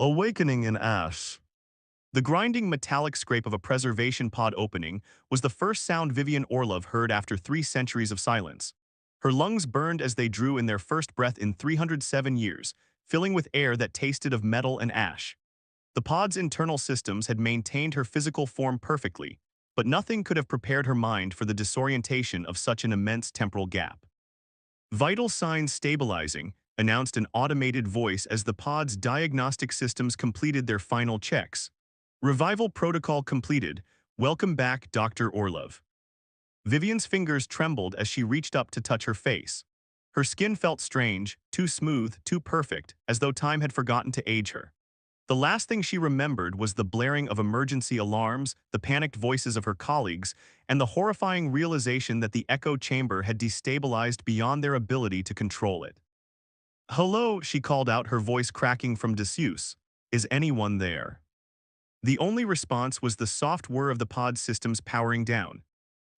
Awakening in ash. The grinding metallic scrape of a preservation pod opening was the first sound Vivian Orlov heard after 3 centuries of silence. Her lungs burned as they drew in their first breath in 307 years, filling with air that tasted of metal and ash. The pod's internal systems had maintained her physical form perfectly, but nothing could have prepared her mind for the disorientation of such an immense temporal gap. Vital signs stabilizing, announced an automated voice as the pod's diagnostic systems completed their final checks. Revival protocol completed. Welcome back, Dr. Orlov. Vivian's fingers trembled as she reached up to touch her face. Her skin felt strange, too smooth, too perfect, as though time had forgotten to age her. The last thing she remembered was the blaring of emergency alarms, the panicked voices of her colleagues, and the horrifying realization that the echo chamber had destabilized beyond their ability to control it. "Hello," she called out, her voice cracking from disuse. "Is anyone there?" The only response was the soft whir of the pod systems powering down.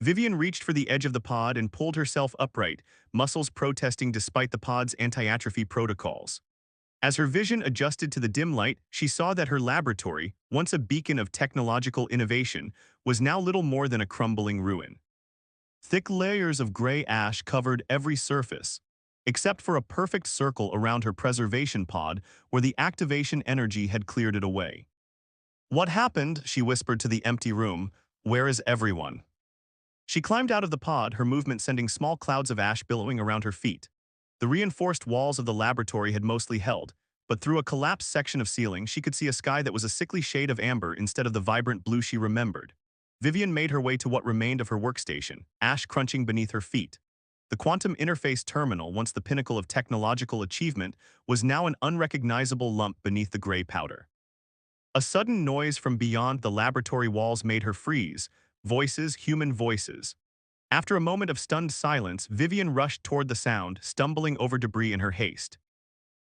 Vivian reached for the edge of the pod and pulled herself upright, muscles protesting despite the pod's anti-atrophy protocols. As her vision adjusted to the dim light, she saw that her laboratory, once a beacon of technological innovation, was now little more than a crumbling ruin. Thick layers of gray ash covered every surface, except for a perfect circle around her preservation pod where the activation energy had cleared it away. "What happened?" she whispered to the empty room. "Where is everyone?" She climbed out of the pod, her movement sending small clouds of ash billowing around her feet. The reinforced walls of the laboratory had mostly held, but through a collapsed section of ceiling, she could see a sky that was a sickly shade of amber instead of the vibrant blue she remembered. Vivian made her way to what remained of her workstation, ash crunching beneath her feet. The quantum interface terminal, once the pinnacle of technological achievement, was now an unrecognizable lump beneath the gray powder. A sudden noise from beyond the laboratory walls made her freeze. Voices, human voices. After a moment of stunned silence, Vivian rushed toward the sound, stumbling over debris in her haste.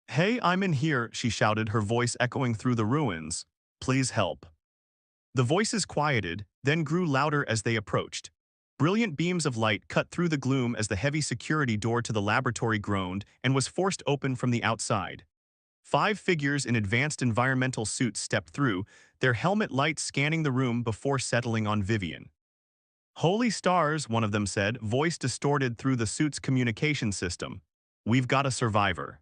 "Hey, I'm in here," she shouted, her voice echoing through the ruins. "Please help." The voices quieted, then grew louder as they approached. Brilliant beams of light cut through the gloom as the heavy security door to the laboratory groaned and was forced open from the outside. 5 figures in advanced environmental suits stepped through, their helmet lights scanning the room before settling on Vivian. "Holy stars," one of them said, voice distorted through the suit's communication system. "We've got a survivor."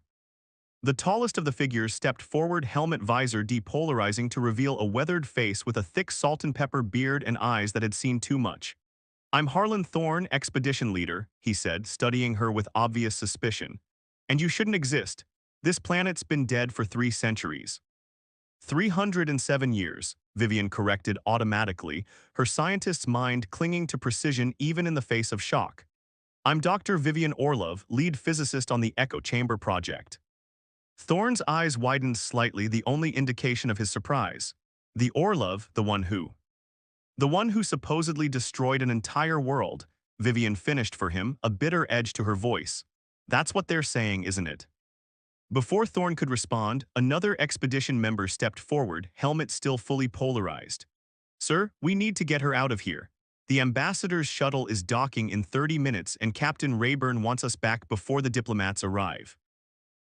The tallest of the figures stepped forward, helmet visor depolarizing to reveal a weathered face with a thick salt and pepper beard and eyes that had seen too much. "I'm Harlan Thorne, expedition leader," he said, studying her with obvious suspicion. "And you shouldn't exist. This planet's been dead for 3 centuries. 307 years, Vivian corrected automatically, her scientist's mind clinging to precision even in the face of shock. "I'm Dr. Vivian Orlov, lead physicist on the Echo Chamber project." Thorne's eyes widened slightly, the only indication of his surprise. "The Orlov, the one who?" "The one who supposedly destroyed an entire world," Vivian finished for him, a bitter edge to her voice. "That's what they're saying, isn't it?" Before Thorne could respond, another expedition member stepped forward, helmet still fully polarized. "Sir, we need to get her out of here. The ambassador's shuttle is docking in 30 minutes and Captain Rayburn wants us back before the diplomats arrive."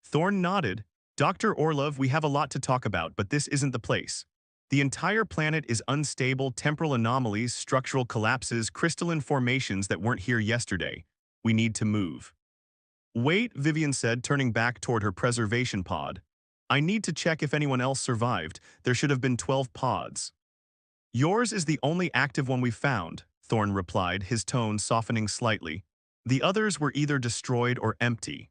Thorne nodded. "Dr. Orlov, we have a lot to talk about, but this isn't the place. The entire planet is unstable, temporal anomalies, structural collapses, crystalline formations that weren't here yesterday. We need to move." "Wait," Vivian said, turning back toward her preservation pod. "I need to check if anyone else survived. There should have been 12 pods." "Yours is the only active one we've found," Thorne replied, his tone softening slightly. "The others were either destroyed or empty."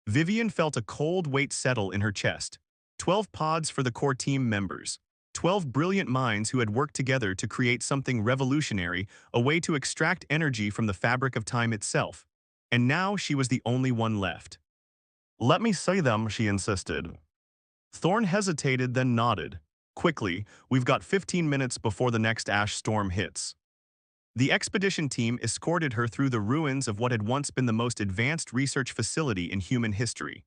Vivian felt a cold weight settle in her chest. 12 pods for the core team members. 12 brilliant minds who had worked together to create something revolutionary, a way to extract energy from the fabric of time itself. And now she was the only one left. "Let me see them," she insisted. Thorne hesitated, then nodded. "Quickly, we've got 15 minutes before the next ash storm hits." The expedition team escorted her through the ruins of what had once been the most advanced research facility in human history.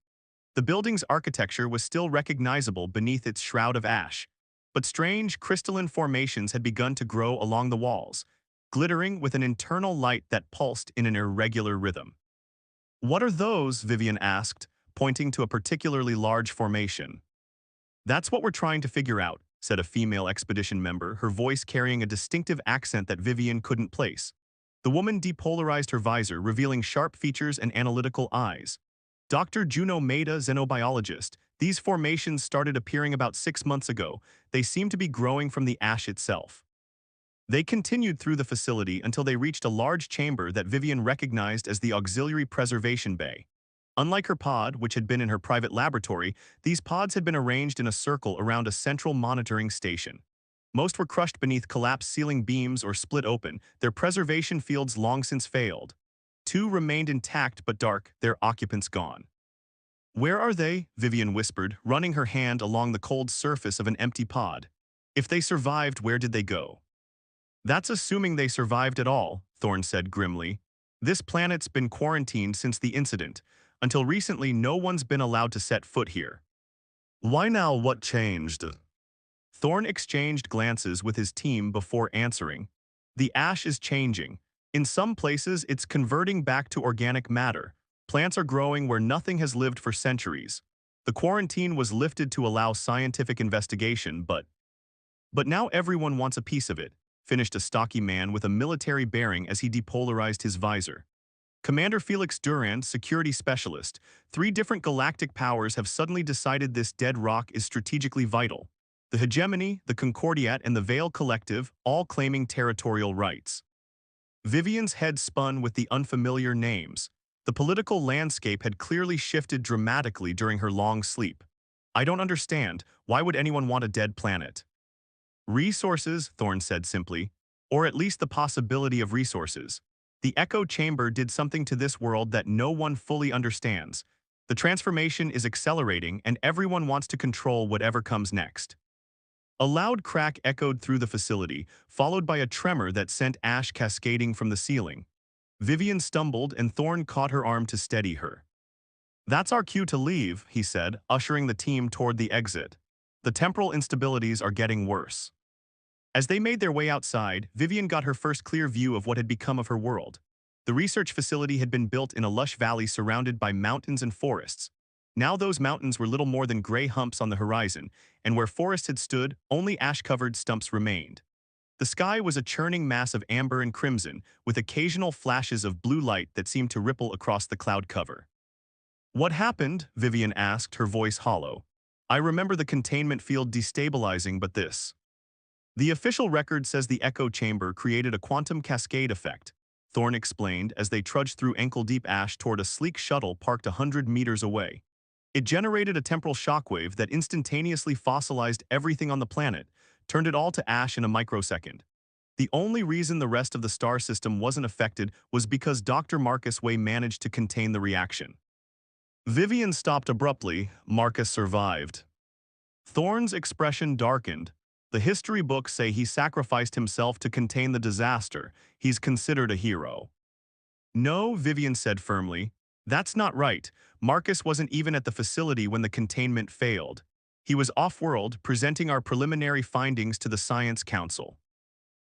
The building's architecture was still recognizable beneath its shroud of ash, but strange crystalline formations had begun to grow along the walls, glittering with an internal light that pulsed in an irregular rhythm. "What are those?" Vivian asked, pointing to a particularly large formation. That's what we're trying to figure out, said a female expedition member, her voice carrying a distinctive accent that Vivian couldn't place. The woman depolarized her visor, revealing sharp features and analytical eyes. Dr. Juno Maeda, xenobiologist, these formations started appearing about 6 months ago. They seem to be growing from the ash itself. They continued through the facility until they reached a large chamber that Vivian recognized as the Auxiliary Preservation Bay. Unlike her pod, which had been in her private laboratory, these pods had been arranged in a circle around a central monitoring station. Most were crushed beneath collapsed ceiling beams or split open, their preservation fields long since failed. Two remained intact but dark, their occupants gone. "Where are they?" Vivian whispered, running her hand along the cold surface of an empty pod. "If they survived, where did they go?" "That's assuming they survived at all," Thorne said grimly. "This planet's been quarantined since the incident. Until recently, no one's been allowed to set foot here." "Why now? What changed?" Thorne exchanged glances with his team before answering. "The ash is changing. In some places, it's converting back to organic matter. Plants are growing where nothing has lived for centuries. The quarantine was lifted to allow scientific investigation, but now everyone wants a piece of it," finished a stocky man with a military bearing as he depolarized his visor. "Commander Felix Durand, security specialist. 3 different galactic powers have suddenly decided this dead rock is strategically vital. The Hegemony, the Concordiat, and the Veil Collective, all claiming territorial rights." Vivian's head spun with the unfamiliar names. The political landscape had clearly shifted dramatically during her long sleep. "I don't understand. Why would anyone want a dead planet?" "Resources," Thorne said simply. "Or at least the possibility of resources. The echo chamber did something to this world that no one fully understands. The transformation is accelerating, and everyone wants to control whatever comes next." A loud crack echoed through the facility, followed by a tremor that sent ash cascading from the ceiling. Vivian stumbled, and Thorne caught her arm to steady her. "That's our cue to leave," he said, ushering the team toward the exit. "The temporal instabilities are getting worse." As they made their way outside, Vivian got her first clear view of what had become of her world. The research facility had been built in a lush valley surrounded by mountains and forests. Now those mountains were little more than gray humps on the horizon, and where forests had stood, only ash-covered stumps remained. The sky was a churning mass of amber and crimson, with occasional flashes of blue light that seemed to ripple across the cloud cover. "What happened?" Vivian asked, her voice hollow. "I remember the containment field destabilizing, but this." "The official record says the echo chamber created a quantum cascade effect," Thorne explained as they trudged through ankle-deep ash toward a sleek shuttle parked 100 meters away. "It generated a temporal shockwave that instantaneously fossilized everything on the planet, turned it all to ash in a microsecond. The only reason the rest of the star system wasn't affected was because Dr. Marcus Way managed to contain the reaction." Vivian stopped abruptly. "Marcus survived." Thorne's expression darkened. "The history books say he sacrificed himself to contain the disaster. He's considered a hero." "No," Vivian said firmly. "That's not right. Marcus wasn't even at the facility when the containment failed. He was off-world, presenting our preliminary findings to the Science Council."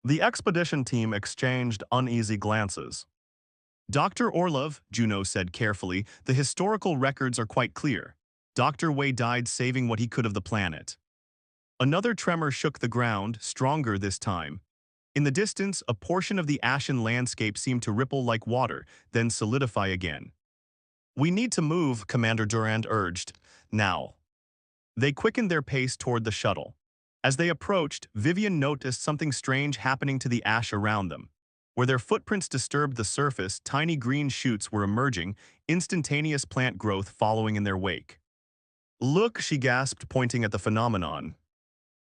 The expedition team exchanged uneasy glances. "Dr. Orlov," Juno said carefully, "the historical records are quite clear. Dr. Way died saving what he could of the planet." Another tremor shook the ground, stronger this time. In the distance, a portion of the ashen landscape seemed to ripple like water, then solidify again. "We need to move," Commander Durand urged. "Now." They quickened their pace toward the shuttle. As they approached, Vivian noticed something strange happening to the ash around them. Where their footprints disturbed the surface, tiny green shoots were emerging, instantaneous plant growth following in their wake. "Look," she gasped, pointing at the phenomenon.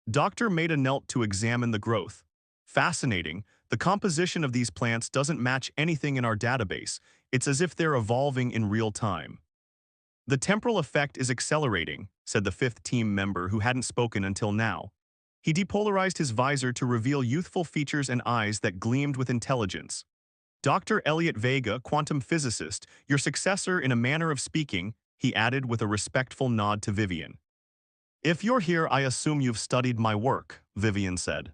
Dr. Maeda knelt to examine the growth. "Fascinating. The composition of these plants doesn't match anything in our database. It's as if they're evolving in real time." "The temporal effect is accelerating," said the fifth team member who hadn't spoken until now. He depolarized his visor to reveal youthful features and eyes that gleamed with intelligence. "Dr. Elliot Vega, quantum physicist, your successor in a manner of speaking," he added with a respectful nod to Vivian. "If you're here, I assume you've studied my work," Vivian said.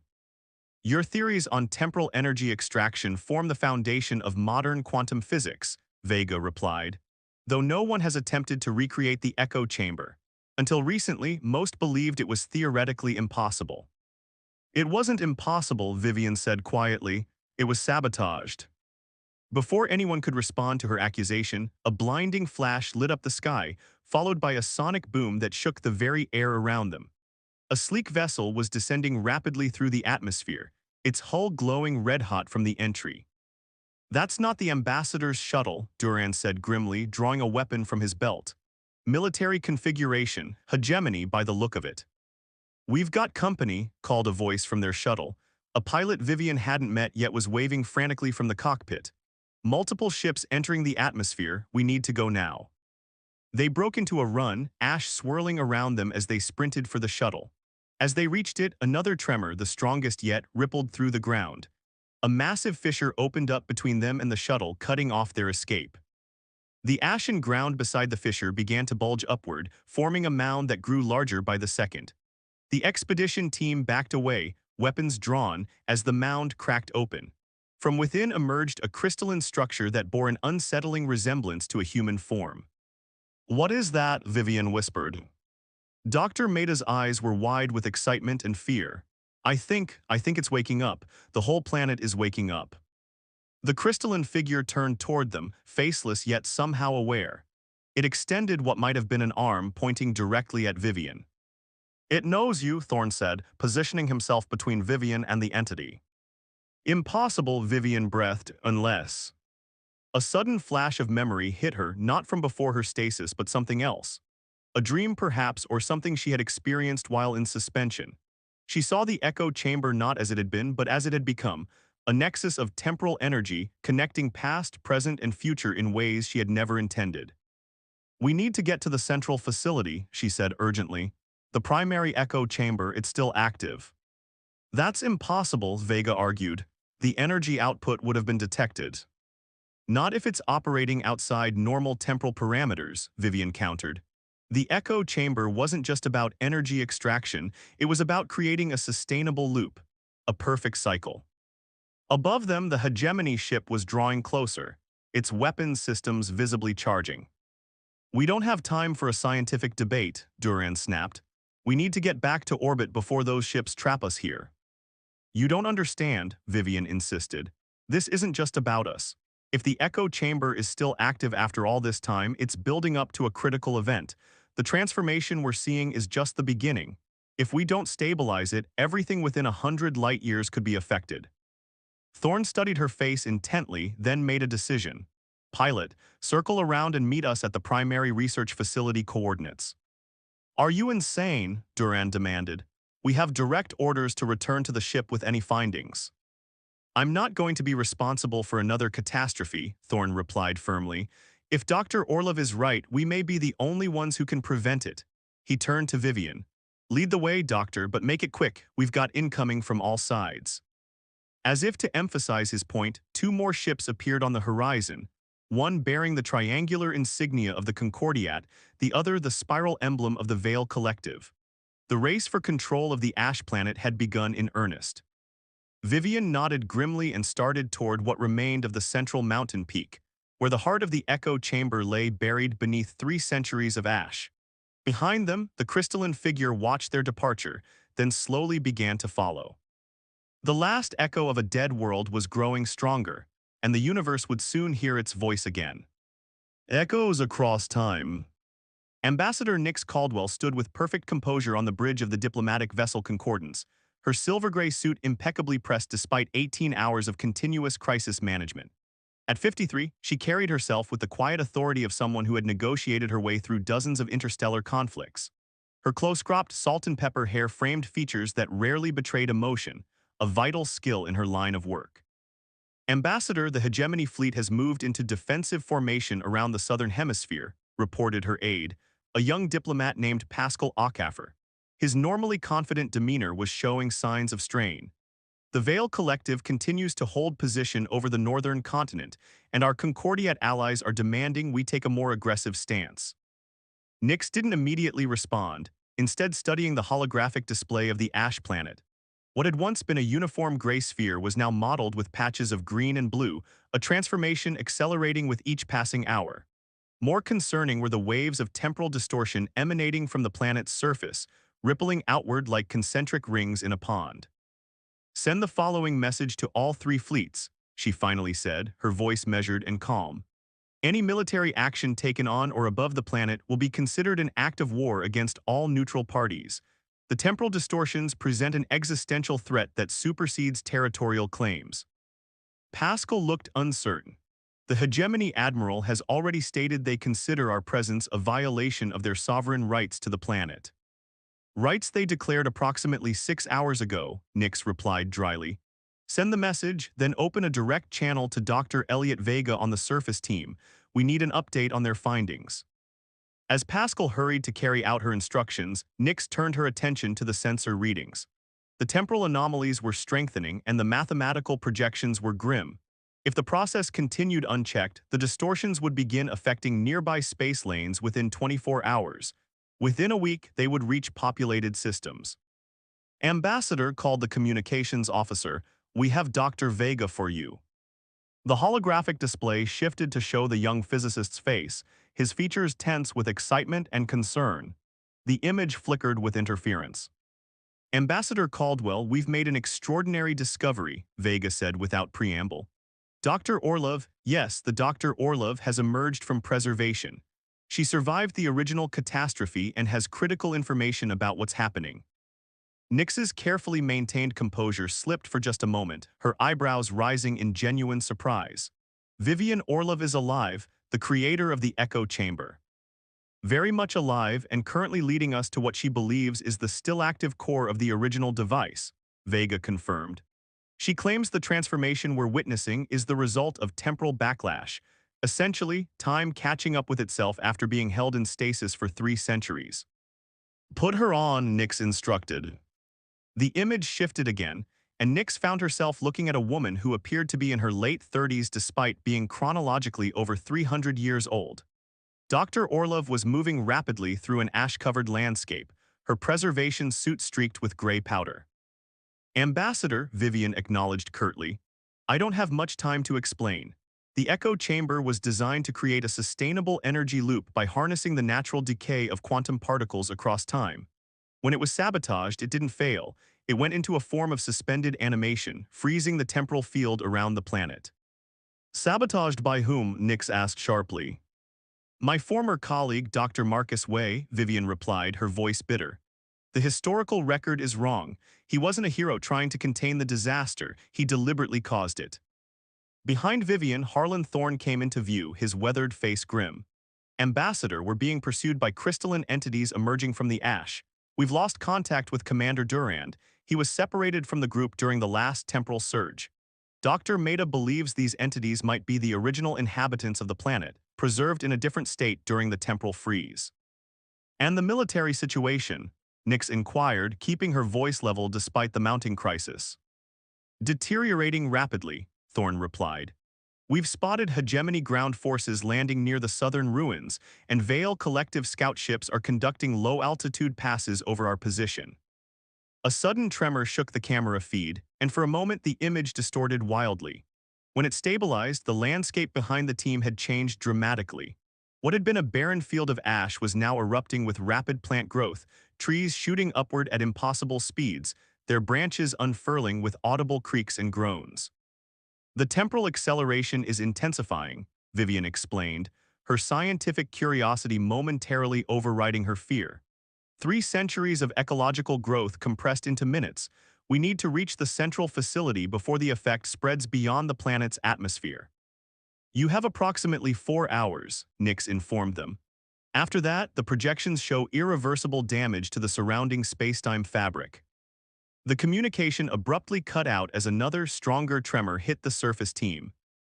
"Your theories on temporal energy extraction form the foundation of modern quantum physics," Vega replied, "though no one has attempted to recreate the echo chamber. Until recently, most believed it was theoretically impossible. It wasn't impossible, Vivian said quietly. It was sabotaged. Before anyone could respond to her accusation, a blinding flash lit up the sky, followed by a sonic boom that shook the very air around them. A sleek vessel was descending rapidly through the atmosphere, its hull glowing red-hot from the entry. "That's not the ambassador's shuttle," Duran said grimly, drawing a weapon from his belt. "Military configuration, hegemony by the look of it." "We've got company," called a voice from their shuttle. A pilot Vivian hadn't met yet was waving frantically from the cockpit. "Multiple ships entering the atmosphere, we need to go now." They broke into a run, ash swirling around them as they sprinted for the shuttle. As they reached it, another tremor, the strongest yet, rippled through the ground. A massive fissure opened up between them and the shuttle, cutting off their escape. The ashen ground beside the fissure began to bulge upward, forming a mound that grew larger by the second. The expedition team backed away, weapons drawn, as the mound cracked open. From within emerged a crystalline structure that bore an unsettling resemblance to a human form. "What is that?" Vivian whispered. Dr. Maida's eyes were wide with excitement and fear. I think it's waking up. The whole planet is waking up." The crystalline figure turned toward them, faceless yet somehow aware. It extended what might have been an arm, pointing directly at Vivian. "It knows you," Thorne said, positioning himself between Vivian and the entity. "Impossible," Vivian breathed, "unless—" A sudden flash of memory hit her, not from before her stasis but something else. A dream perhaps, or something she had experienced while in suspension. She saw the echo chamber not as it had been but as it had become, a nexus of temporal energy connecting past, present, and future in ways she had never intended. "We need to get to the central facility," she said urgently. "The primary echo chamber, it's still active." "That's impossible," Vega argued. "The energy output would have been detected." "Not if it's operating outside normal temporal parameters," Vivian countered. The echo chamber wasn't just about energy extraction, it was about creating a sustainable loop, a perfect cycle. Above them, the hegemony ship was drawing closer, its weapons systems visibly charging. "We don't have time for a scientific debate," Duran snapped. "We need to get back to orbit before those ships trap us here." "You don't understand," Vivian insisted. "This isn't just about us. If the echo chamber is still active after all this time, it's building up to a critical event. The transformation we're seeing is just the beginning. If we don't stabilize it, everything within 100 light years could be affected." Thorne studied her face intently, then made a decision. "Pilot, circle around and meet us at the primary research facility coordinates." "Are you insane?" Duran demanded. "We have direct orders to return to the ship with any findings." "I'm not going to be responsible for another catastrophe," Thorne replied firmly. "If Dr. Orlov is right, we may be the only ones who can prevent it." He turned to Vivian. "Lead the way, Doctor, but make it quick. We've got incoming from all sides." As if to emphasize his point, two more ships appeared on the horizon, one bearing the triangular insignia of the Concordiat, the other the spiral emblem of the Vale Collective. The race for control of the ash planet had begun in earnest. Vivian nodded grimly and started toward what remained of the central mountain peak, where the heart of the echo chamber lay buried beneath 3 centuries of ash. Behind them, the crystalline figure watched their departure, then slowly began to follow. The last echo of a dead world was growing stronger, and the universe would soon hear its voice again. "Echoes across time." Ambassador Nix Caldwell stood with perfect composure on the bridge of the diplomatic vessel Concordance, her silver-gray suit impeccably pressed despite 18 hours of continuous crisis management. At 53, she carried herself with the quiet authority of someone who had negotiated her way through dozens of interstellar conflicts. Her close-cropped, salt-and-pepper hair framed features that rarely betrayed emotion, a vital skill in her line of work. "Ambassador, the hegemony fleet has moved into defensive formation around the southern hemisphere," reported her aide, a young diplomat named Pascal Aucaffer. His normally confident demeanor was showing signs of strain. "The Vale Collective continues to hold position over the northern continent, and our Concordiat allies are demanding we take a more aggressive stance." Nix didn't immediately respond, instead studying the holographic display of the ash planet. What had once been a uniform gray sphere was now mottled with patches of green and blue, a transformation accelerating with each passing hour. More concerning were the waves of temporal distortion emanating from the planet's surface, rippling outward like concentric rings in a pond. Send the following message to all three fleets, she finally said, her voice measured and calm. Any military action taken on or above the planet will be considered an act of war against all neutral parties. The temporal distortions present an existential threat that supersedes territorial claims. Pascal looked uncertain. The hegemony admiral has already stated they consider our presence a violation of their sovereign rights to the planet. Rights they declared approximately 6 hours ago, Nix replied dryly. Send the message, then open a direct channel to Dr. Elliot Vega on the surface team. We need an update on their findings. As Pascal hurried to carry out her instructions, Nix turned her attention to the sensor readings. The temporal anomalies were strengthening and the mathematical projections were grim. If the process continued unchecked, the distortions would begin affecting nearby space lanes within 24 hours. Within a week, they would reach populated systems. Ambassador called the communications officer. We have Dr. Vega for you. The holographic display shifted to show the young physicist's face, his features tense with excitement and concern. The image flickered with interference. Ambassador Caldwell, we've made an extraordinary discovery, Vega said without preamble. Dr. Orlov, yes, the Dr. Orlov has emerged from preservation. She survived the original catastrophe and has critical information about what's happening. Nix's carefully maintained composure slipped for just a moment, her eyebrows rising in genuine surprise. Vivian Orlov is alive, the creator of the echo chamber. Very much alive and currently leading us to what she believes is the still active core of the original device, Vega confirmed. She claims the transformation we're witnessing is the result of temporal backlash, essentially, time catching up with itself after being held in stasis for 3 centuries. Put her on, Nix instructed. The image shifted again, and Nix found herself looking at a woman who appeared to be in her late 30s despite being chronologically over 300 years old. Dr. Orlov was moving rapidly through an ash-covered landscape, her preservation suit streaked with gray powder. Ambassador, Vivian acknowledged curtly, I don't have much time to explain. The echo chamber was designed to create a sustainable energy loop by harnessing the natural decay of quantum particles across time. When it was sabotaged, it didn't fail. It went into a form of suspended animation, freezing the temporal field around the planet. Sabotaged by whom? Nix asked sharply. My former colleague, Dr. Marcus Way, Vivian replied, her voice bitter. The historical record is wrong. He wasn't a hero trying to contain the disaster. He deliberately caused it. Behind Vivian, Harlan Thorne came into view, his weathered face grim. Ambassador, we're being pursued by crystalline entities emerging from the ash. We've lost contact with Commander Durand. He was separated from the group during the last temporal surge. Dr. Maida believes these entities might be the original inhabitants of the planet, preserved in a different state during the temporal freeze. And the military situation? Nix inquired, keeping her voice level despite the mounting crisis. Deteriorating rapidly, Thorne replied. We've spotted hegemony ground forces landing near the southern ruins, and Vale collective scout ships are conducting low-altitude passes over our position. A sudden tremor shook the camera feed, and for a moment the image distorted wildly. When it stabilized, the landscape behind the team had changed dramatically. What had been a barren field of ash was now erupting with rapid plant growth, trees shooting upward at impossible speeds, their branches unfurling with audible creaks and groans. The temporal acceleration is intensifying, Vivian explained, her scientific curiosity momentarily overriding her fear. 3 centuries of ecological growth compressed into minutes. We need to reach the central facility before the effect spreads beyond the planet's atmosphere. You have approximately 4 hours, Nix informed them. After that, the projections show irreversible damage to the surrounding spacetime fabric. The communication abruptly cut out as another, stronger tremor hit the surface team.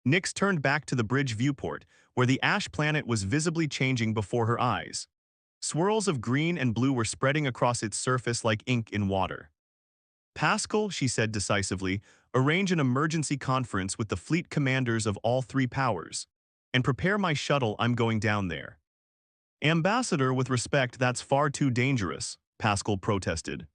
Nix turned back to the bridge viewport, where the ash planet was visibly changing before her eyes. Swirls of green and blue were spreading across its surface like ink in water. Pascal, she said decisively, arrange an emergency conference with the fleet commanders of all 3 powers. And prepare my shuttle, I'm going down there. Ambassador, with respect, that's far too dangerous, Pascal protested.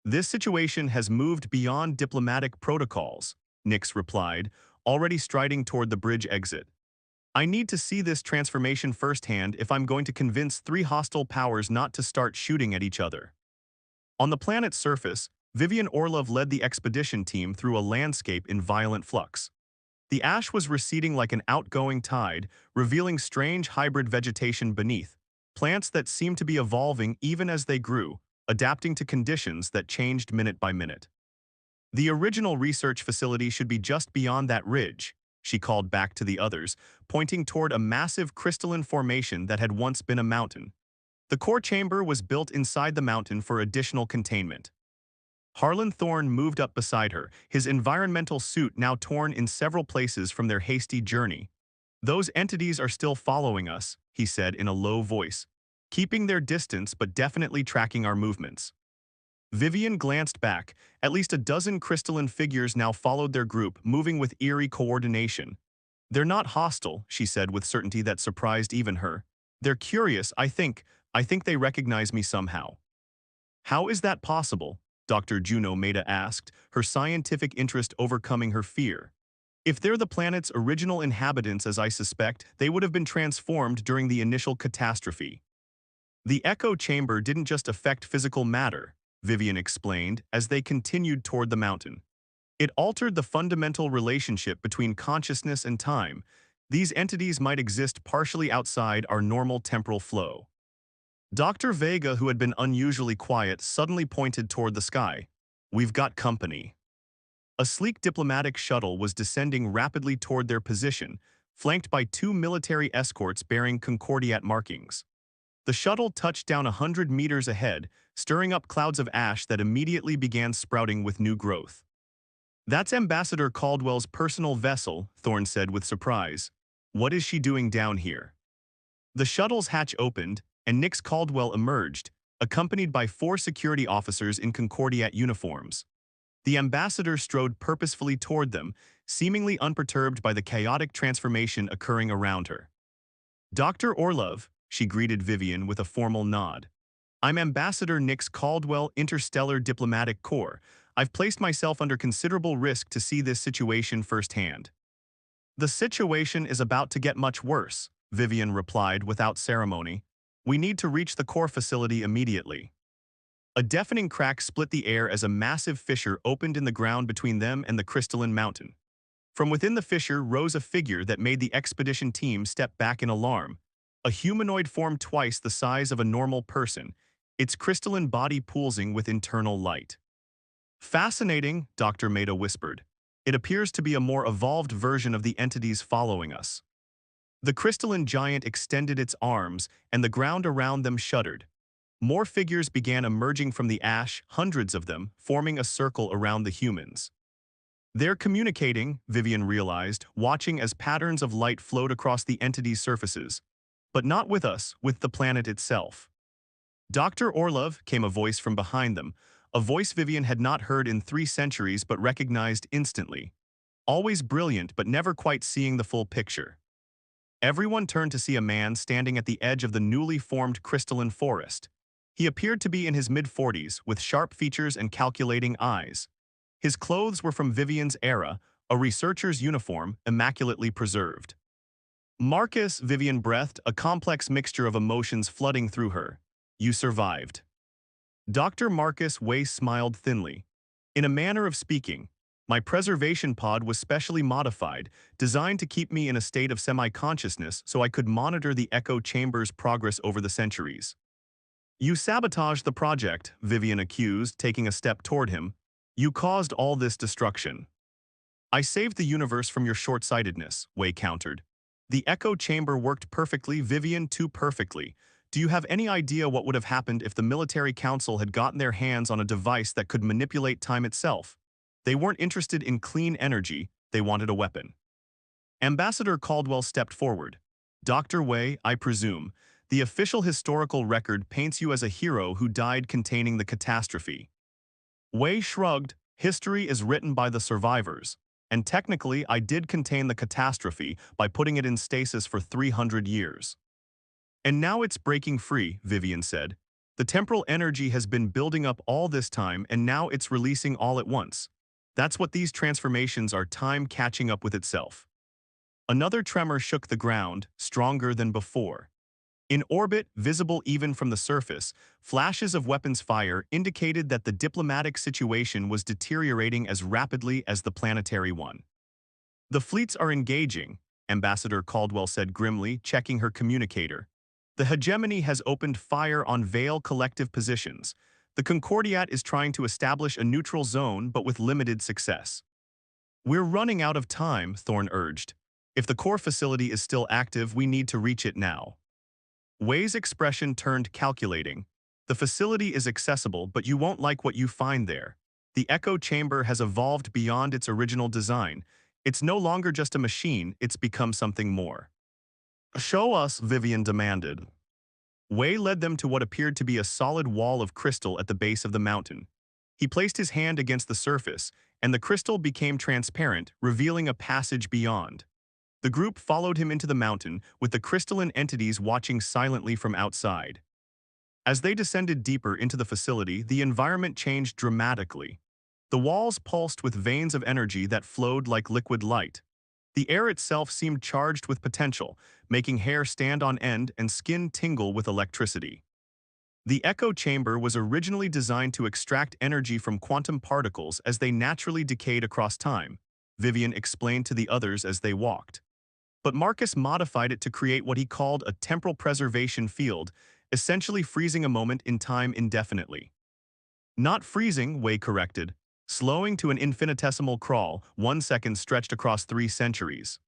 This situation has moved beyond diplomatic protocols, Nix replied, already striding toward the bridge exit. I need to see this transformation firsthand if I'm going to convince three hostile powers not to start shooting at each other. On the planet's surface, Vivian Orlov led the expedition team through a landscape in violent flux. The ash was receding like an outgoing tide, revealing strange hybrid vegetation beneath, plants that seemed to be evolving even as they grew, adapting to conditions that changed minute by minute. The original research facility should be just beyond that ridge, she called back to the others, pointing toward a massive crystalline formation that had once been a mountain. The core chamber was built inside the mountain for additional containment. Harlan Thorne moved up beside her, his environmental suit now torn in several places from their hasty journey. Those entities are still following us, he said in a low voice, keeping their distance but definitely tracking our movements. Vivian glanced back. At least a dozen crystalline figures now followed their group, moving with eerie coordination. They're not hostile, she said with certainty that surprised even her. They're curious, I think. I think they recognize me somehow. How is that possible? Dr. Juno Maeda asked, her scientific interest overcoming her fear. If they're the planet's original inhabitants, as I suspect, they would have been transformed during the initial catastrophe. The echo chamber didn't just affect physical matter, Vivian explained as they continued toward the mountain. It altered the fundamental relationship between consciousness and time. These entities might exist partially outside our normal temporal flow. Dr. Vega, who had been unusually quiet, suddenly pointed toward the sky. We've got company. A sleek diplomatic shuttle was descending rapidly toward their position, flanked by two military escorts bearing Concordiat markings. The shuttle touched down 100 meters ahead, stirring up clouds of ash that immediately began sprouting with new growth. That's Ambassador Caldwell's personal vessel, Thorne said with surprise. What is she doing down here? The shuttle's hatch opened, and Nix Caldwell emerged, accompanied by 4 security officers in Concordiat uniforms. The ambassador strode purposefully toward them, seemingly unperturbed by the chaotic transformation occurring around her. Dr. Orlov, she greeted Vivian with a formal nod. I'm Ambassador Nix Caldwell, Interstellar Diplomatic Corps. I've placed myself under considerable risk to see this situation firsthand. The situation is about to get much worse, Vivian replied without ceremony. We need to reach the core facility immediately. A deafening crack split the air as a massive fissure opened in the ground between them and the crystalline mountain. From within the fissure rose a figure that made the expedition team step back in alarm. A humanoid form twice the size of a normal person, its crystalline body pulsing with internal light. Fascinating, Dr. Maeda whispered. It appears to be a more evolved version of the entities following us. The crystalline giant extended its arms, and the ground around them shuddered. More figures began emerging from the ash, hundreds of them, forming a circle around the humans. They're communicating, Vivian realized, watching as patterns of light flowed across the entity's surfaces. But not with us, with the planet itself. Dr. Orlov, came a voice from behind them, a voice Vivian had not heard in 3 centuries but recognized instantly. Always brilliant but never quite seeing the full picture. Everyone turned to see a man standing at the edge of the newly formed crystalline forest. He appeared to be in his mid-40s, with sharp features and calculating eyes. His clothes were from Vivian's era, a researcher's uniform, immaculately preserved. Marcus, Vivian breathed, a complex mixture of emotions flooding through her. You survived. Dr. Marcus Way smiled thinly. In a manner of speaking, my preservation pod was specially modified, designed to keep me in a state of semi-consciousness so I could monitor the echo chamber's progress over the centuries. You sabotaged the project, Vivian accused, taking a step toward him. You caused all this destruction. I saved the universe from your short-sightedness, Way countered. The echo chamber worked perfectly, Vivian, too perfectly. Do you have any idea what would have happened if the military council had gotten their hands on a device that could manipulate time itself? They weren't interested in clean energy, they wanted a weapon. Ambassador Caldwell stepped forward. Dr. Way, I presume, the official historical record paints you as a hero who died containing the catastrophe. Way shrugged, history is written by the survivors, and technically I did contain the catastrophe by putting it in stasis for 300 years. And now it's breaking free, Vivian said. The temporal energy has been building up all this time and now it's releasing all at once. That's what these transformations are, time catching up with itself. Another tremor shook the ground, stronger than before. In orbit, visible even from the surface, flashes of weapons fire indicated that the diplomatic situation was deteriorating as rapidly as the planetary one. The fleets are engaging, Ambassador Caldwell said grimly, checking her communicator. The hegemony has opened fire on Vale collective positions. The Concordiat is trying to establish a neutral zone, but with limited success. We're running out of time, Thorne urged. If the core facility is still active, we need to reach it now. Wei's expression turned calculating. The facility is accessible, but you won't like what you find there. The echo chamber has evolved beyond its original design. It's no longer just a machine, it's become something more. Show us, Vivian demanded. Wei led them to what appeared to be a solid wall of crystal at the base of the mountain. He placed his hand against the surface, and the crystal became transparent, revealing a passage beyond. The group followed him into the mountain, with the crystalline entities watching silently from outside. As they descended deeper into the facility, the environment changed dramatically. The walls pulsed with veins of energy that flowed like liquid light. The air itself seemed charged with potential, making hair stand on end and skin tingle with electricity. The echo chamber was originally designed to extract energy from quantum particles as they naturally decayed across time, Vivian explained to the others as they walked. But Marcus modified it to create what he called a temporal preservation field, essentially freezing a moment in time indefinitely. Not freezing, Wei corrected, slowing to an infinitesimal crawl, 1 second stretched across 3 centuries.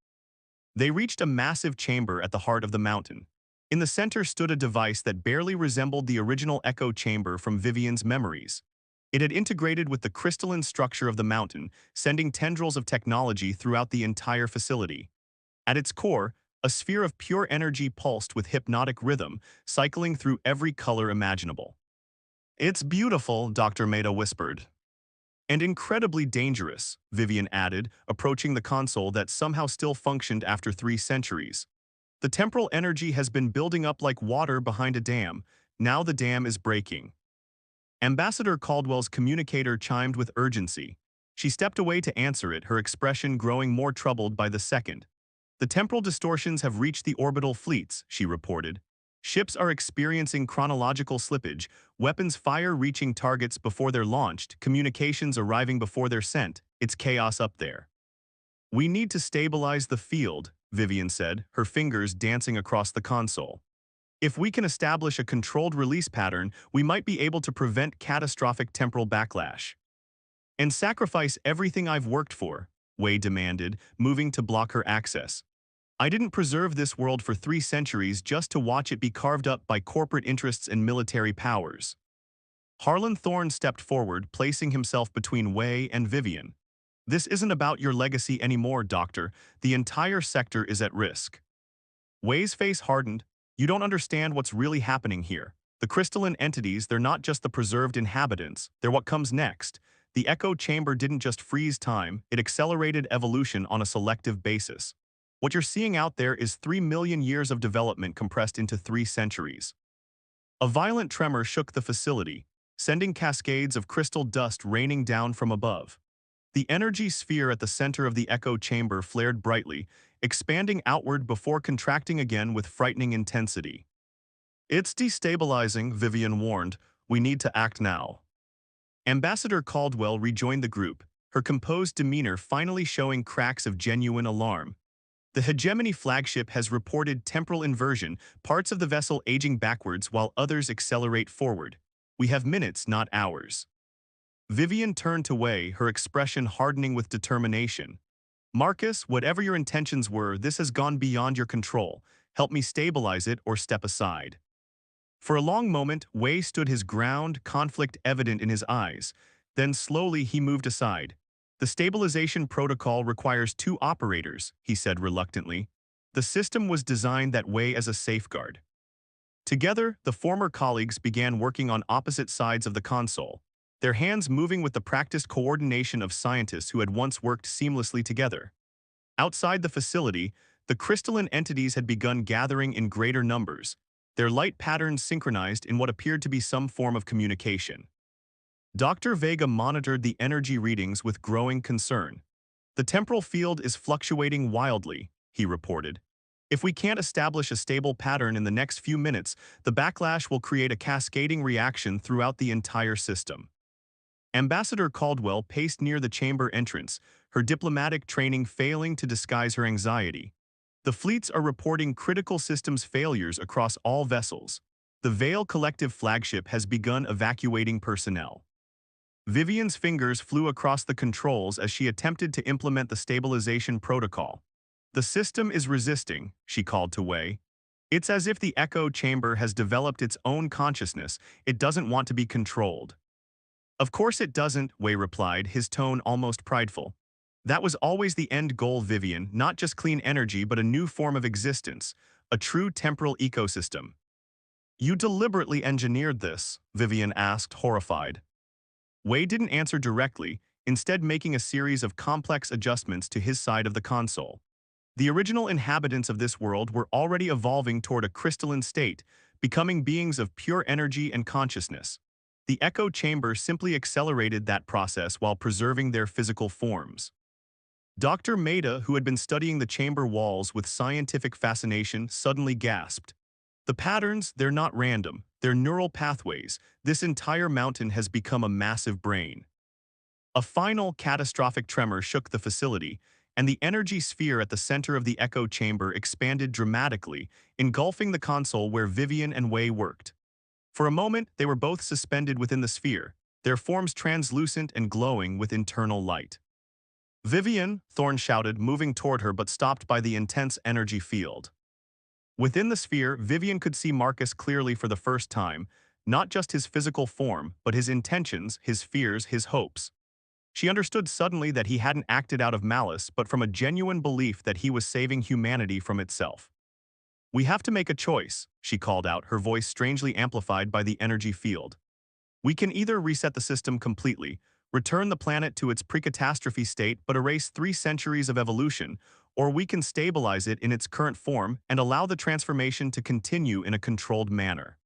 They reached a massive chamber at the heart of the mountain. In the center stood a device that barely resembled the original echo chamber from Vivian's memories. It had integrated with the crystalline structure of the mountain, sending tendrils of technology throughout the entire facility. At its core, a sphere of pure energy pulsed with hypnotic rhythm, cycling through every color imaginable. It's beautiful, Dr. Maida whispered. And incredibly dangerous, Vivian added, approaching the console that somehow still functioned after 3 centuries. The temporal energy has been building up like water behind a dam. Now the dam is breaking. Ambassador Caldwell's communicator chimed with urgency. She stepped away to answer it, her expression growing more troubled by the second. The temporal distortions have reached the orbital fleets, she reported. Ships are experiencing chronological slippage, weapons fire reaching targets before they're launched, communications arriving before they're sent. It's chaos up there. We need to stabilize the field, Vivian said, her fingers dancing across the console. If we can establish a controlled release pattern, we might be able to prevent catastrophic temporal backlash. And sacrifice everything I've worked for, Wei demanded, moving to block her access. I didn't preserve this world for 3 centuries just to watch it be carved up by corporate interests and military powers. Harlan Thorne stepped forward, placing himself between Wei and Vivian. This isn't about your legacy anymore, Doctor. The entire sector is at risk. Wei's face hardened. You don't understand what's really happening here. The crystalline entities, they're not just the preserved inhabitants, they're what comes next. The echo chamber didn't just freeze time, it accelerated evolution on a selective basis. What you're seeing out there is 3 million years of development compressed into 3 centuries. A violent tremor shook the facility, sending cascades of crystal dust raining down from above. The energy sphere at the center of the echo chamber flared brightly, expanding outward before contracting again with frightening intensity. It's destabilizing, Vivian warned. We need to act now. Ambassador Caldwell rejoined the group, her composed demeanor finally showing cracks of genuine alarm. The Hegemony flagship has reported temporal inversion, parts of the vessel aging backwards while others accelerate forward. We have minutes, not hours. Vivian turned to Wei, her expression hardening with determination. Marcus, whatever your intentions were, this has gone beyond your control. Help me stabilize it or step aside. For a long moment, Wei stood his ground, conflict evident in his eyes. Then slowly he moved aside. The stabilization protocol requires 2 operators, he said reluctantly. The system was designed that way as a safeguard. Together, the former colleagues began working on opposite sides of the console, their hands moving with the practiced coordination of scientists who had once worked seamlessly together. Outside the facility, the crystalline entities had begun gathering in greater numbers, their light patterns synchronized in what appeared to be some form of communication. Dr. Vega monitored the energy readings with growing concern. The temporal field is fluctuating wildly, he reported. If we can't establish a stable pattern in the next few minutes, the backlash will create a cascading reaction throughout the entire system. Ambassador Caldwell paced near the chamber entrance, her diplomatic training failing to disguise her anxiety. The fleets are reporting critical systems failures across all vessels. The Vale Collective flagship has begun evacuating personnel. Vivian's fingers flew across the controls as she attempted to implement the stabilization protocol. The system is resisting, she called to Wei. It's as if the echo chamber has developed its own consciousness. It doesn't want to be controlled. Of course it doesn't, Wei replied, his tone almost prideful. That was always the end goal, Vivian, not just clean energy but a new form of existence, a true temporal ecosystem. You deliberately engineered this, Vivian asked, horrified. Wei didn't answer directly, instead making a series of complex adjustments to his side of the console. The original inhabitants of this world were already evolving toward a crystalline state, becoming beings of pure energy and consciousness. The echo chamber simply accelerated that process while preserving their physical forms. Dr. Maida, who had been studying the chamber walls with scientific fascination, suddenly gasped. The patterns, they're not random, they're neural pathways. This entire mountain has become a massive brain. A final catastrophic tremor shook the facility, and the energy sphere at the center of the echo chamber expanded dramatically, engulfing the console where Vivian and Wei worked. For a moment, they were both suspended within the sphere, their forms translucent and glowing with internal light. Vivian, Thorne shouted, moving toward her but stopped by the intense energy field. Within the sphere, Vivian could see Marcus clearly for the first time, not just his physical form, but his intentions, his fears, his hopes. She understood suddenly that he hadn't acted out of malice, but from a genuine belief that he was saving humanity from itself. We have to make a choice, she called out, her voice strangely amplified by the energy field. We can either reset the system completely, return the planet to its pre-catastrophe state but erase 3 centuries of evolution, or we can stabilize it in its current form and allow the transformation to continue in a controlled manner.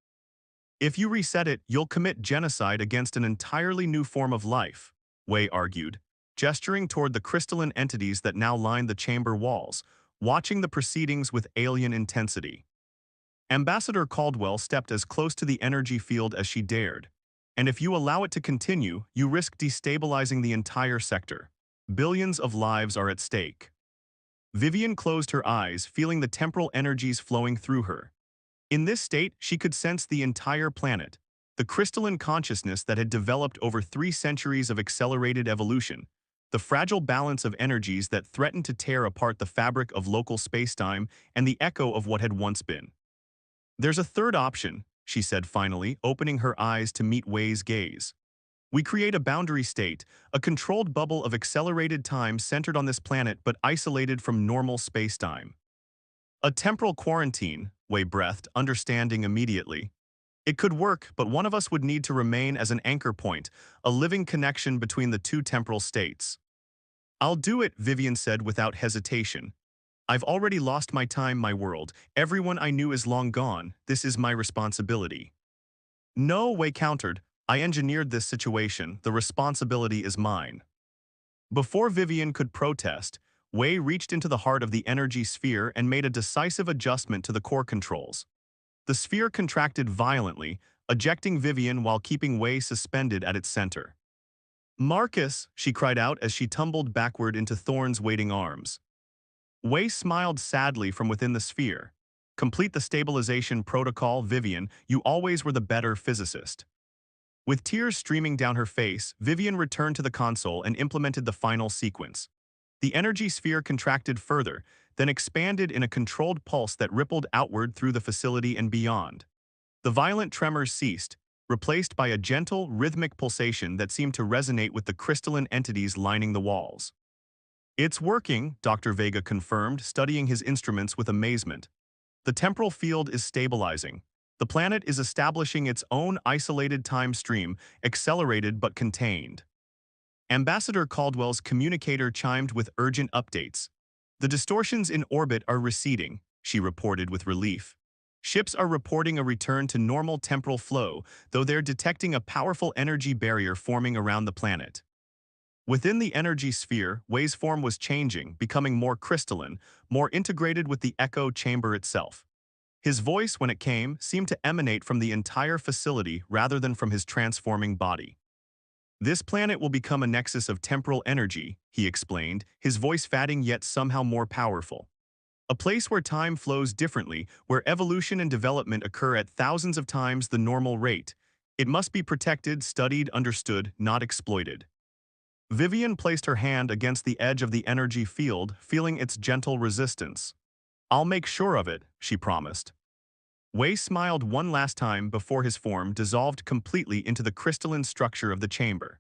If you reset it, you'll commit genocide against an entirely new form of life, Wei argued, gesturing toward the crystalline entities that now lined the chamber walls, watching the proceedings with alien intensity. Ambassador Caldwell stepped as close to the energy field as she dared. And if you allow it to continue, you risk destabilizing the entire sector. Billions of lives are at stake. Vivian closed her eyes, feeling the temporal energies flowing through her. In this state, she could sense the entire planet, the crystalline consciousness that had developed over 3 centuries of accelerated evolution, the fragile balance of energies that threatened to tear apart the fabric of local spacetime and the echo of what had once been. There's a third option, she said finally, opening her eyes to meet Wei's gaze. We create a boundary state, a controlled bubble of accelerated time centered on this planet but isolated from normal spacetime. A temporal quarantine, Wei breathed, understanding immediately. It could work, but one of us would need to remain as an anchor point, a living connection between the 2 temporal states. I'll do it, Vivian said without hesitation. I've already lost my time, my world. Everyone I knew is long gone. This is my responsibility. No, Wei countered. I engineered this situation. The responsibility is mine. Before Vivian could protest, Wei reached into the heart of the energy sphere and made a decisive adjustment to the core controls. The sphere contracted violently, ejecting Vivian while keeping Wei suspended at its center. Marcus, she cried out as she tumbled backward into Thorne's waiting arms. Wei smiled sadly from within the sphere. Complete the stabilization protocol, Vivian. You always were the better physicist. With tears streaming down her face, Vivian returned to the console and implemented the final sequence. The energy sphere contracted further, then expanded in a controlled pulse that rippled outward through the facility and beyond. The violent tremors ceased, replaced by a gentle, rhythmic pulsation that seemed to resonate with the crystalline entities lining the walls. It's working, Dr. Vega confirmed, studying his instruments with amazement. The temporal field is stabilizing. The planet is establishing its own isolated time stream, accelerated but contained. Ambassador Caldwell's communicator chimed with urgent updates. The distortions in orbit are receding, she reported with relief. Ships are reporting a return to normal temporal flow, though they're detecting a powerful energy barrier forming around the planet. Within the energy sphere, Wei's form was changing, becoming more crystalline, more integrated with the echo chamber itself. His voice, when it came, seemed to emanate from the entire facility rather than from his transforming body. This planet will become a nexus of temporal energy, he explained, his voice fatting yet somehow more powerful. A place where time flows differently, where evolution and development occur at thousands of times the normal rate. It must be protected, studied, understood, not exploited. Vivian placed her hand against the edge of the energy field, feeling its gentle resistance. I'll make sure of it, she promised. Wei smiled one last time before his form dissolved completely into the crystalline structure of the chamber.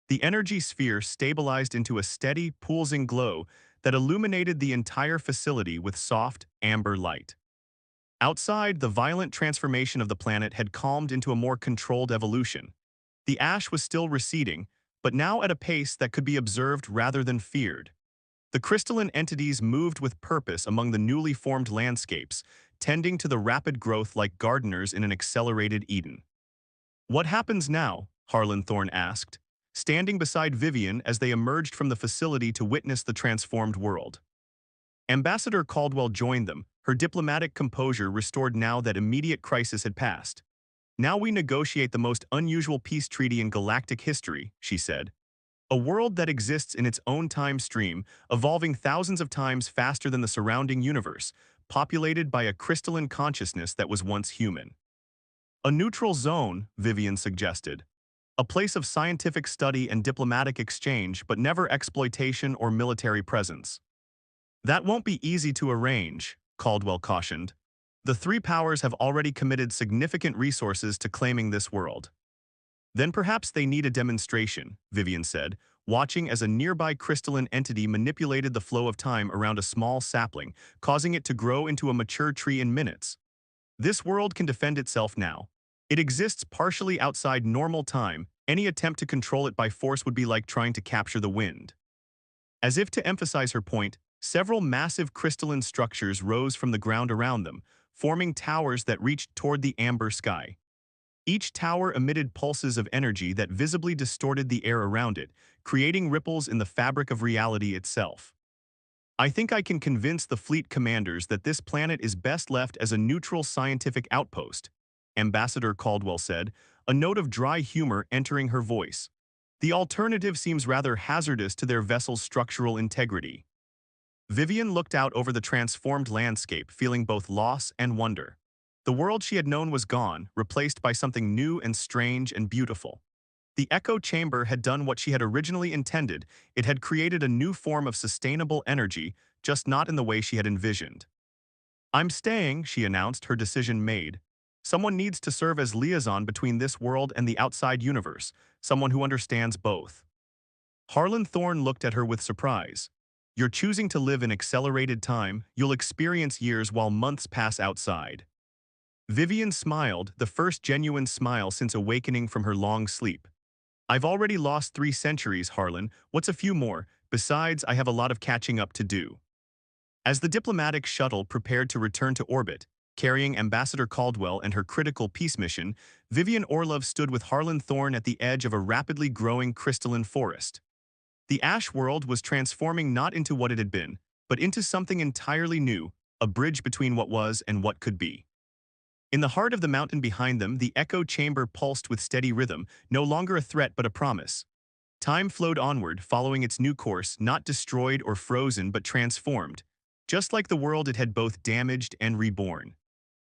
The energy sphere stabilized into a steady, pulsing glow that illuminated the entire facility with soft, amber light. Outside, the violent transformation of the planet had calmed into a more controlled evolution. The ash was still receding, but now at a pace that could be observed rather than feared. The crystalline entities moved with purpose among the newly formed landscapes, tending to the rapid growth like gardeners in an accelerated Eden. What happens now? Harlan Thorne asked, standing beside Vivian as they emerged from the facility to witness the transformed world. Ambassador Caldwell joined them, her diplomatic composure restored now that immediate crisis had passed. Now we negotiate the most unusual peace treaty in galactic history, she said. A world that exists in its own time stream, evolving thousands of times faster than the surrounding universe, populated by a crystalline consciousness that was once human. A neutral zone, Vivian suggested. A place of scientific study and diplomatic exchange, but never exploitation or military presence. That won't be easy to arrange, Caldwell cautioned. The three powers have already committed significant resources to claiming this world. Then perhaps they need a demonstration, Vivian said, watching as a nearby crystalline entity manipulated the flow of time around a small sapling, causing it to grow into a mature tree in minutes. This world can defend itself now. It exists partially outside normal time. Any attempt to control it by force would be like trying to capture the wind. As if to emphasize her point, several massive crystalline structures rose from the ground around them, forming towers that reached toward the amber sky. Each tower emitted pulses of energy that visibly distorted the air around it, creating ripples in the fabric of reality itself. I think I can convince the fleet commanders that this planet is best left as a neutral scientific outpost, Ambassador Caldwell said, a note of dry humor entering her voice. The alternative seems rather hazardous to their vessel's structural integrity. Vivian looked out over the transformed landscape, feeling both loss and wonder. The world she had known was gone, replaced by something new and strange and beautiful. The echo chamber had done what she had originally intended. It had created a new form of sustainable energy, just not in the way she had envisioned. I'm staying, she announced, her decision made. Someone needs to serve as liaison between this world and the outside universe, someone who understands both. Harlan Thorne looked at her with surprise. You're choosing to live in accelerated time, you'll experience years while months pass outside. Vivian smiled, the first genuine smile since awakening from her long sleep. I've already lost 3 centuries, Harlan. What's a few more? Besides, I have a lot of catching up to do. As the diplomatic shuttle prepared to return to orbit, carrying Ambassador Caldwell and her critical peace mission, Vivian Orlov stood with Harlan Thorne at the edge of a rapidly growing crystalline forest. The ash world was transforming not into what it had been, but into something entirely new, a bridge between what was and what could be. In the heart of the mountain behind them, the echo chamber pulsed with steady rhythm, no longer a threat but a promise. Time flowed onward, following its new course, not destroyed or frozen but transformed, just like the world it had both damaged and reborn.